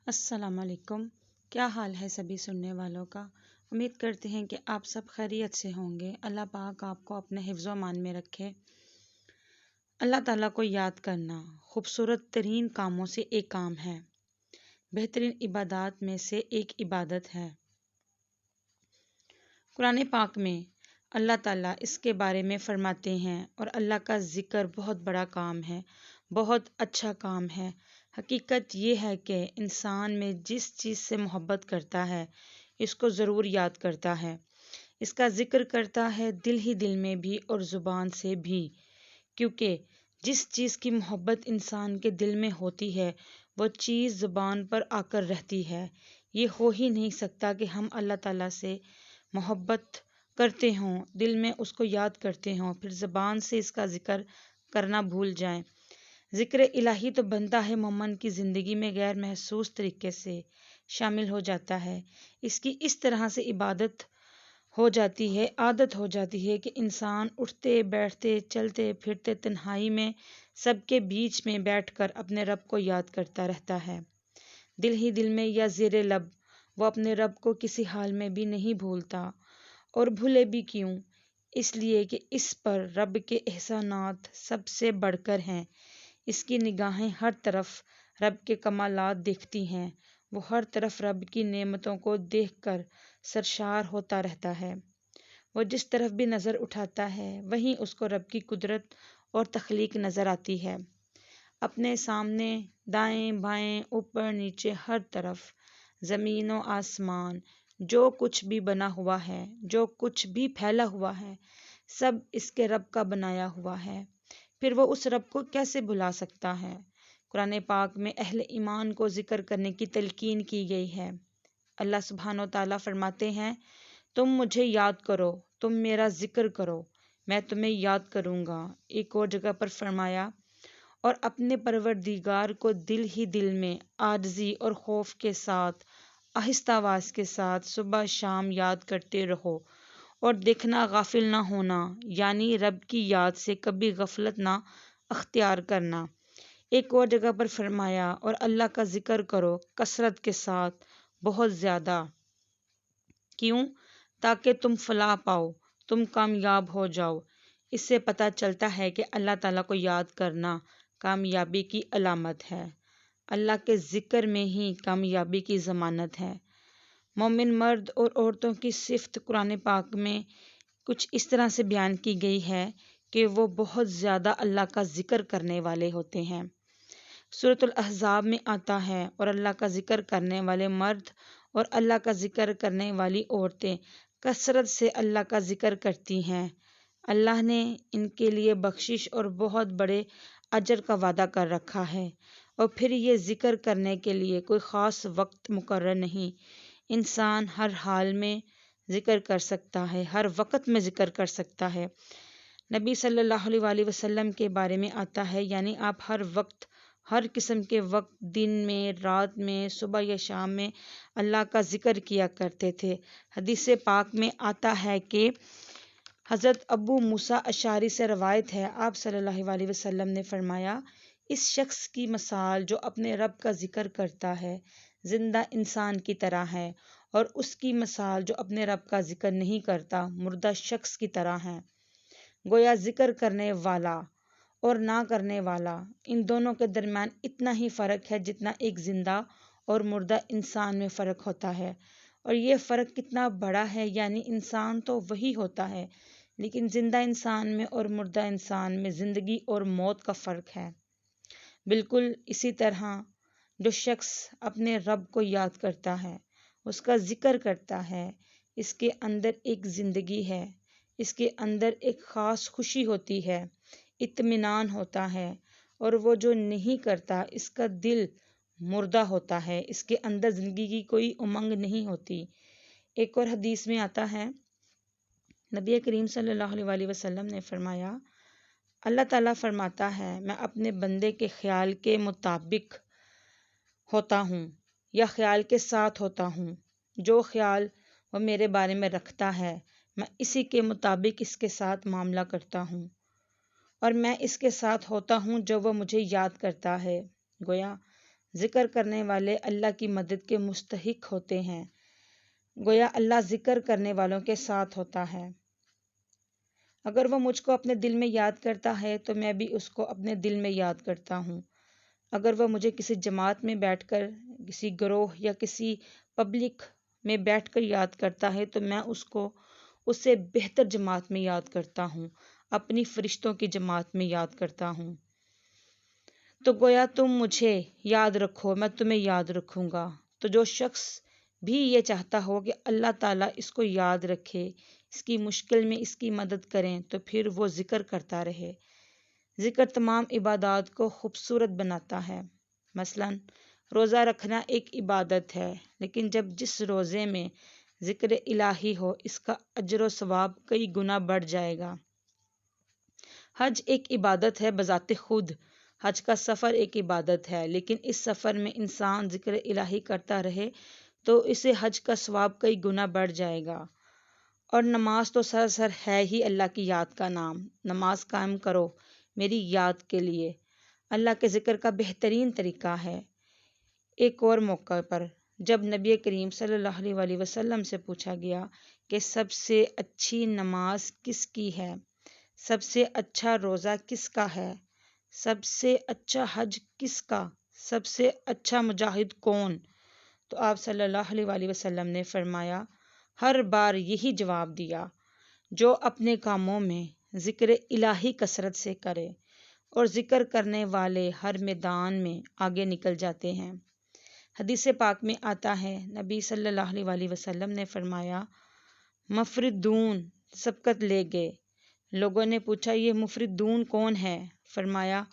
السلام علیکم۔ کیا حال ہے سبھی سننے والوں کا؟ امید کرتے ہیں کہ آپ سب خیریت سے ہوں گے۔ اللہ پاک آپ کو اپنے حفظ و امان میں رکھے۔ اللہ تعالیٰ کو یاد کرنا خوبصورت ترین کاموں سے ایک کام ہے، بہترین عبادات میں سے ایک عبادت ہے۔ قرآن پاک میں اللہ تعالیٰ اس کے بارے میں فرماتے ہیں، اور اللہ کا ذکر بہت بڑا کام ہے، بہت اچھا کام ہے۔ حقیقت یہ ہے کہ انسان میں جس چیز سے محبت کرتا ہے اس کو ضرور یاد کرتا ہے، اس کا ذکر کرتا ہے دل ہی دل میں بھی اور زبان سے بھی، کیونکہ جس چیز کی محبت انسان کے دل میں ہوتی ہے وہ چیز زبان پر آ کر رہتی ہے۔ یہ ہو ہی نہیں سکتا کہ ہم اللہ تعالیٰ سے محبت کرتے ہوں، دل میں اس کو یاد کرتے ہوں، پھر زبان سے اس کا ذکر کرنا بھول جائیں۔ ذکر الہی تو بنتا ہے مومن کی زندگی میں غیر محسوس طریقے سے شامل ہو جاتا ہے، اس کی اس طرح سے عبادت ہو جاتی ہے، عادت ہو جاتی ہے کہ انسان اٹھتے بیٹھتے چلتے پھرتے تنہائی میں سب کے بیچ میں بیٹھ کر اپنے رب کو یاد کرتا رہتا ہے، دل ہی دل میں یا زیر لب۔ وہ اپنے رب کو کسی حال میں بھی نہیں بھولتا، اور بھولے بھی کیوں؟ اس لیے کہ اس پر رب کے احسانات سب سے بڑھ کر ہیں۔ اس کی نگاہیں ہر طرف رب کے کمالات دیکھتی ہیں، وہ ہر طرف رب کی نعمتوں کو دیکھ کر سرشار ہوتا رہتا ہے۔ وہ جس طرف بھی نظر اٹھاتا ہے وہیں اس کو رب کی قدرت اور تخلیق نظر آتی ہے۔ اپنے سامنے، دائیں بائیں، اوپر نیچے، ہر طرف زمین و آسمان، جو کچھ بھی بنا ہوا ہے، جو کچھ بھی پھیلا ہوا ہے، سب اس کے رب کا بنایا ہوا ہے، پھر وہ اس رب کو کیسے بھلا سکتا ہے؟ قرآن پاک میں اہل ایمان کو ذکر کرنے کی تلقین کی گئی ہے۔ اللہ سبحانہ و تعالیٰ فرماتے ہیں، تم مجھے یاد کرو، تم میرا ذکر کرو، میں تمہیں یاد کروں گا۔ ایک اور جگہ پر فرمایا، اور اپنے پروردگار کو دل ہی دل میں عاجزی اور خوف کے ساتھ، آہستہ آواز کے ساتھ صبح شام یاد کرتے رہو، اور دیکھنا غافل نہ ہونا، یعنی رب کی یاد سے کبھی غفلت نہ اختیار کرنا۔ ایک اور جگہ پر فرمایا، اور اللہ کا ذکر کرو کثرت کے ساتھ، بہت زیادہ۔ کیوں؟ تاکہ تم فلاح پاؤ، تم کامیاب ہو جاؤ۔ اس سے پتہ چلتا ہے کہ اللہ تعالیٰ کو یاد کرنا کامیابی کی علامت ہے، اللہ کے ذکر میں ہی کامیابی کی ضمانت ہے۔ مومن مرد اور عورتوں کی صفت قرآن پاک میں کچھ اس طرح سے بیان کی گئی ہے کہ وہ بہت زیادہ اللہ کا ذکر کرنے والے ہوتے ہیں۔ سورۃ الاحزاب میں آتا ہے، اور اللہ کا ذکر کرنے والے مرد اور اللہ کا ذکر کرنے والی عورتیں کثرت سے اللہ کا ذکر کرتی ہیں، اللہ نے ان کے لیے بخشش اور بہت بڑے اجر کا وعدہ کر رکھا ہے۔ اور پھر یہ ذکر کرنے کے لیے کوئی خاص وقت مقرر نہیں، انسان ہر حال میں ذکر کر سکتا ہے، ہر وقت میں ذکر کر سکتا ہے۔ نبی صلی اللہ علیہ وآلہ وسلم کے بارے میں آتا ہے، یعنی آپ ہر وقت، ہر قسم کے وقت، دن میں، رات میں، صبح یا شام میں اللہ کا ذکر کیا کرتے تھے۔ حدیث پاک میں آتا ہے کہ حضرت ابو موسیٰ اشعری سے روایت ہے، آپ صلی اللہ علیہ وسلم نے فرمایا، اس شخص کی مثال جو اپنے رب کا ذکر کرتا ہے زندہ انسان کی طرح ہے، اور اس کی مثال جو اپنے رب کا ذکر نہیں کرتا مردہ شخص کی طرح ہے۔ گویا ذکر کرنے والا اور نہ کرنے والا، ان دونوں کے درمیان اتنا ہی فرق ہے جتنا ایک زندہ اور مردہ انسان میں فرق ہوتا ہے۔ اور یہ فرق کتنا بڑا ہے، یعنی انسان تو وہی ہوتا ہے، لیکن زندہ انسان میں اور مردہ انسان میں زندگی اور موت کا فرق ہے۔ بالکل اسی طرح جو شخص اپنے رب کو یاد کرتا ہے، اس کا ذکر کرتا ہے، اس کے اندر ایک زندگی ہے، اس کے اندر ایک خاص خوشی ہوتی ہے، اطمینان ہوتا ہے، اور وہ جو نہیں کرتا اس کا دل مردہ ہوتا ہے، اس کے اندر زندگی کی کوئی امنگ نہیں ہوتی۔ ایک اور حدیث میں آتا ہے، نبی کریم صلی اللہ علیہ وآلہ وسلم نے فرمایا، اللہ تعالیٰ فرماتا ہے، میں اپنے بندے کے خیال کے مطابق ہوتا ہوں یا خیال کے ساتھ ہوتا ہوں، جو خیال وہ میرے بارے میں رکھتا ہے میں اسی کے مطابق اس کے ساتھ معاملہ کرتا ہوں، اور میں اس کے ساتھ ہوتا ہوں جو وہ مجھے یاد کرتا ہے۔ گویا ذکر کرنے والے اللہ کی مدد کے مستحق ہوتے ہیں۔ گویا اللہ ذکر کرنے والوں کے ساتھ ہوتا ہے۔ اگر وہ مجھ کو اپنے دل میں یاد کرتا ہے تو میں بھی اس کو اپنے دل میں یاد کرتا ہوں۔ اگر وہ مجھے کسی جماعت میں بیٹھ کر، کسی گروہ یا کسی پبلک میں بیٹھ کر یاد کرتا ہے تو میں اس کو اس سے بہتر جماعت میں یاد کرتا ہوں، اپنی فرشتوں کی جماعت میں یاد کرتا ہوں۔ تو گویا تم مجھے یاد رکھو، میں تمہیں یاد رکھوں گا۔ تو جو شخص بھی یہ چاہتا ہو کہ اللہ تعالیٰ اس کو یاد رکھے، اس کی مشکل میں اس کی مدد کریں، تو پھر وہ ذکر کرتا رہے۔ ذکر تمام عبادات کو خوبصورت بناتا ہے۔ مثلا روزہ رکھنا ایک عبادت ہے، لیکن جس روزے میں ذکر الہی ہو، اس کا اجر و ثواب کئی گنا بڑھ جائے گا۔ حج ایک عبادت ہے بذات خود، حج کا سفر ایک عبادت ہے، لیکن اس سفر میں انسان ذکر الہی کرتا رہے تو اسے حج کا ثواب کئی گنا بڑھ جائے گا۔ اور نماز تو سراسر ہے ہی اللہ کی یاد کا نام۔ نماز قائم کرو میری یاد کے لیے، اللہ کے ذکر کا بہترین طریقہ ہے۔ ایک اور موقع پر جب نبی کریم صلی اللہ علیہ وسلم سے پوچھا گیا کہ سب سے اچھی نماز کس کی ہے، سب سے اچھا روزہ کس کا ہے، سب سے اچھا حج کس کا، سب سے اچھا مجاہد کون، تو آپ صلی اللہ علیہ وسلم نے فرمایا، ہر بار یہی جواب دیا، جو اپنے کاموں میں ذکر الہی کثرت سے کرے، اور ذکر کرنے والے ہر میدان میں آگے نکل جاتے ہیں۔ حدیث پاک میں آتا ہے، نبی صلی اللہ علیہ وسلم نے فرمایا، مفردون سبقت لے گئے۔ لوگوں نے پوچھا یہ مفردون کون ہے؟ فرمایا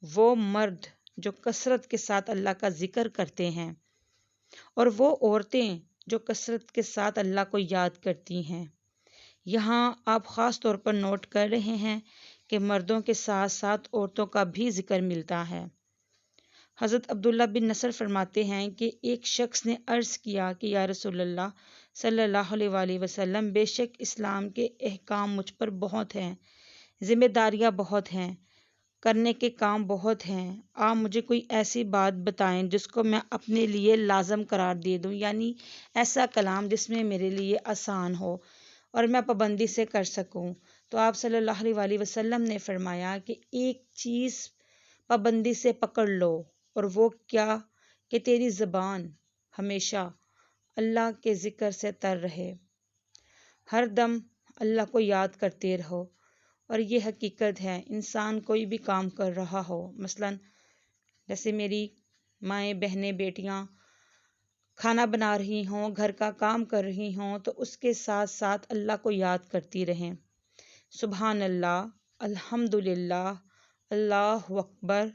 وہ مرد جو کثرت کے ساتھ اللہ کا ذکر کرتے ہیں، اور وہ عورتیں جو کثرت کے ساتھ اللہ کو یاد کرتی ہیں۔ یہاں آپ خاص طور پر نوٹ کر رہے ہیں کہ مردوں کے ساتھ ساتھ عورتوں کا بھی ذکر ملتا ہے۔ حضرت عبداللہ بن نصر فرماتے ہیں کہ ایک شخص نے عرض کیا کہ یا رسول اللہ صلی اللہ علیہ وسلم، بے شک اسلام کے احکام مجھ پر بہت ہیں، ذمہ داریاں بہت ہیں، کرنے کے کام بہت ہیں، آپ مجھے کوئی ایسی بات بتائیں جس کو میں اپنے لیے لازم قرار دے دوں، یعنی ایسا کلام جس میں میرے لیے آسان ہو اور میں پابندی سے کر سکوں۔ تو آپ صلی اللہ علیہ وسلم نے فرمایا کہ ایک چیز پابندی سے پکڑ لو، اور وہ کیا کہ تیری زبان ہمیشہ اللہ کے ذکر سے تر رہے، ہر دم اللہ کو یاد کرتے رہو۔ اور یہ حقیقت ہے، انسان کوئی بھی کام کر رہا ہو، مثلا جیسے میری مائیں بہنیں بیٹیاں کھانا بنا رہی ہوں، گھر کا کام کر رہی ہوں، تو اس کے ساتھ ساتھ اللہ کو یاد کرتی رہیں۔ سبحان اللہ، الحمدللہ، اللہ اکبر،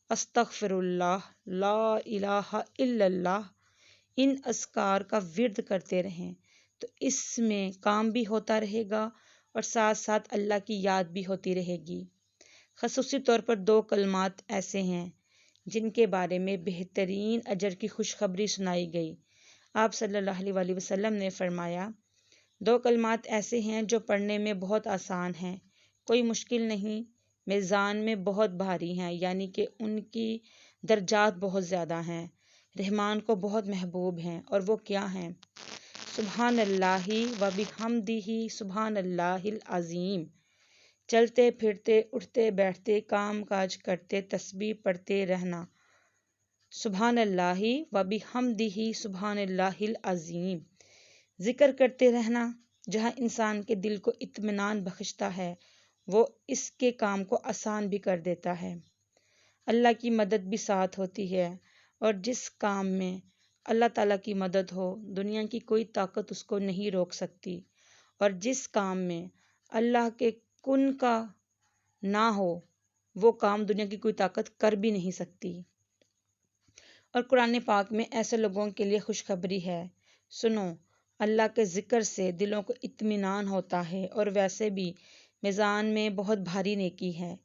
استغفر اللہ، لا الہ الا اللہ، ان اذکار کا ورد کرتے رہیں، تو اس میں کام بھی ہوتا رہے گا اور ساتھ ساتھ اللہ کی یاد بھی ہوتی رہے گی۔ خصوصی طور پر 2 کلمات ایسے ہیں جن کے بارے میں بہترین اجر کی خوشخبری سنائی گئی۔ آپ صلی اللہ علیہ وسلم نے فرمایا، 2 کلمات ایسے ہیں جو پڑھنے میں بہت آسان ہیں، کوئی مشکل نہیں، میزان میں بہت بھاری ہیں، یعنی کہ ان کی درجات بہت زیادہ ہیں، رحمان کو بہت محبوب ہیں، اور وہ کیا ہیں؟ سبحان اللہ و بحمدہ، سبحان اللہ العظیم۔ چلتے پھرتے، اٹھتے بیٹھتے، کام کاج کرتے تسبیح پڑھتے رہنا، سبحان اللہ و بحمدہ، سبحان اللہ العظیم۔ ذکر کرتے رہنا جہاں انسان کے دل کو اطمینان بخشتا ہے، وہ اس کے کام کو آسان بھی کر دیتا ہے۔ اللہ کی مدد بھی ساتھ ہوتی ہے، اور جس کام میں اللہ تعالیٰ کی مدد ہو، دنیا کی کوئی طاقت اس کو نہیں روک سکتی، اور جس کام میں اللہ کے کن کا نہ ہو، وہ کام دنیا کی کوئی طاقت کر بھی نہیں سکتی۔ اور قرآن پاک میں ایسے لوگوں کے لیے خوشخبری ہے، سنو، اللہ کے ذکر سے دلوں کو اطمینان ہوتا ہے، اور ویسے بھی میزان میں بہت بھاری نیکی ہے۔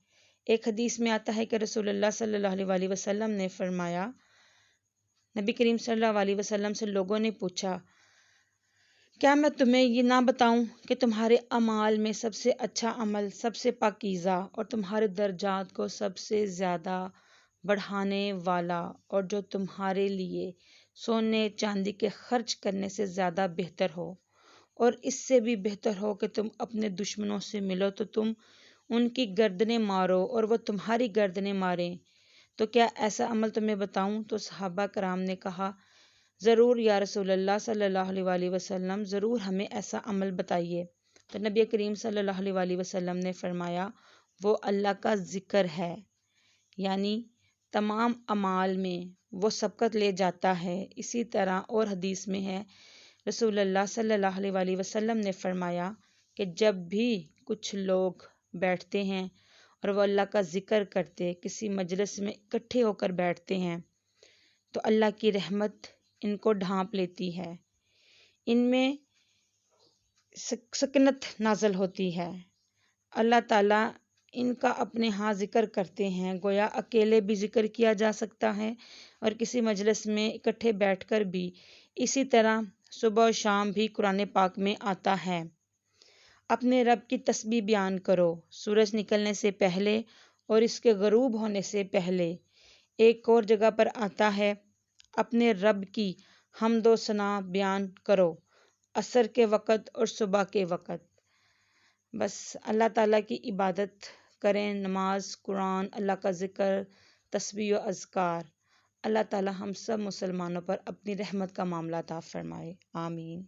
ایک حدیث میں آتا ہے کہ رسول اللہ صلی اللہ علیہ وسلم نے فرمایا، نبی کریم صلی اللہ علیہ وسلم سے لوگوں نے پوچھا، کیا میں تمہیں یہ نہ بتاؤں کہ تمہارے اعمال میں سب سے اچھا عمل، سب سے پاکیزہ، اور تمہارے درجات کو سب سے زیادہ بڑھانے والا اور جو تمہارے لیے سونے چاندی کے خرچ کرنے سے زیادہ بہتر ہو، اور اس سے بھی بہتر ہو کہ تم اپنے دشمنوں سے ملو تو تم ان کی گردنیں مارو اور وہ تمہاری گردنیں ماریں، تو کیا ایسا عمل تمہیں بتاؤں؟ تو صحابہ کرام نے کہا ضرور یا رسول اللہ صلی اللہ علیہ وآلہ وسلم، ضرور ہمیں ایسا عمل بتائیے۔ تو نبی کریم صلی اللہ علیہ وآلہ وسلم نے فرمایا وہ اللہ کا ذکر ہے، یعنی تمام اعمال میں وہ سبقت لے جاتا ہے۔ اسی طرح اور حدیث میں ہے رسول اللہ صلی اللہ علیہ وآلہ وسلم نے فرمایا کہ جب بھی کچھ لوگ بیٹھتے ہیں اور وہ اللہ کا ذکر کرتے، کسی مجلس میں اکٹھے ہو کر بیٹھتے ہیں، تو اللہ کی رحمت ان کو ڈھانپ لیتی ہے، ان میں سکینت نازل ہوتی ہے، اللہ تعالیٰ ان کا اپنے ہاں ذکر کرتے ہیں۔ گویا اکیلے بھی ذکر کیا جا سکتا ہے اور کسی مجلس میں اکٹھے بیٹھ کر بھی، اسی طرح صبح و شام بھی قرآن پاک میں آتا ہے اپنے رب کی تسبیح بیان کرو، سورج نکلنے سے پہلے اور اس کے غروب ہونے سے پہلے۔ ایک اور جگہ پر آتا ہے اپنے رب کی حمد و ثنا بیان کرو، عصر کے وقت اور صبح کے وقت۔ بس اللہ تعالیٰ کی عبادت کریں، نماز، قرآن، اللہ کا ذکر، تسبیح و اذکار۔ اللہ تعالیٰ ہم سب مسلمانوں پر اپنی رحمت کا معاملہ عطا فرمائے، آمین۔